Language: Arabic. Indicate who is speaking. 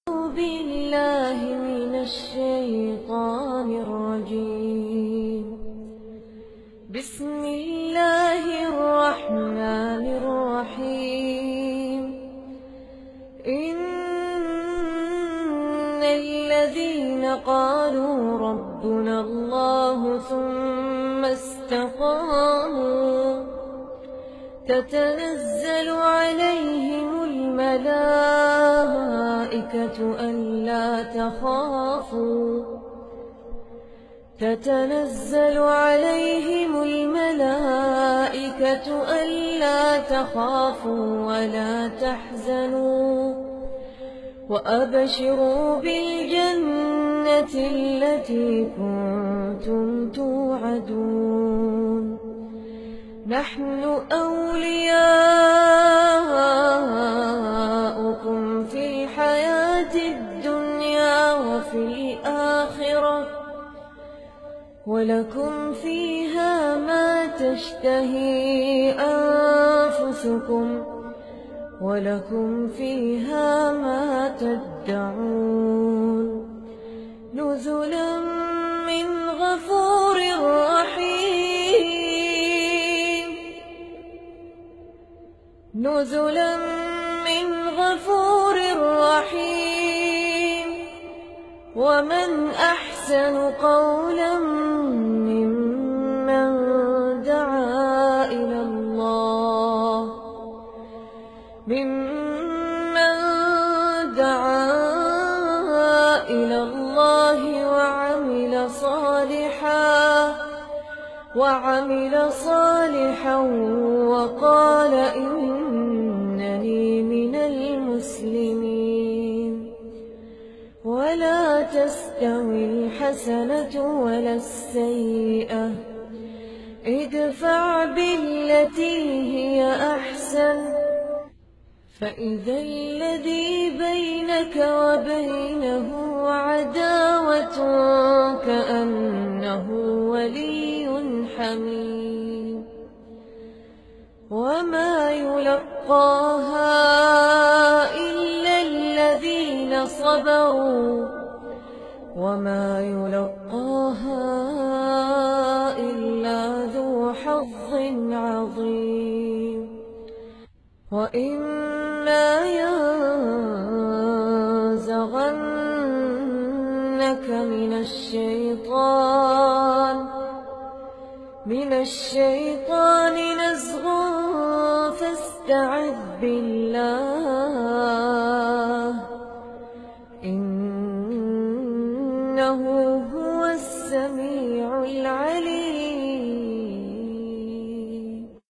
Speaker 1: بالله من الشيطان الرجيم. بسم الله الرحمن الرحيم. إن الذين قالوا ربنا الله ثم استقاموا تتنزل عليهم الملائكة ألا تخافوا ولا تحزنوا وأبشروا بالجنة التي كنتم توعدون. نحن أولياؤكم في الحياة الدنيا وفي الآخرة ولكم فيها ما تشتهي أنفسكم ولكم فيها ما تدعون. نزلا من غفور رحيم. نزلا من غفور رحيم. ومن أحسن قولا ممن دعا إلى الله وعمل صالحا وقال إنني من المسلمين. ولا تستوي الحسنة ولا السيئة، ادفع بالتي هي أحسن فإذا الذي بينك وبينه عداوة كأنه ولي حميم. وما يلقاها إلا الذين صبروا وما يلقاها إلا ذو حظ عظيم. وإما ينزغنك من الشيطان نزغ فاستعذ بالله إنه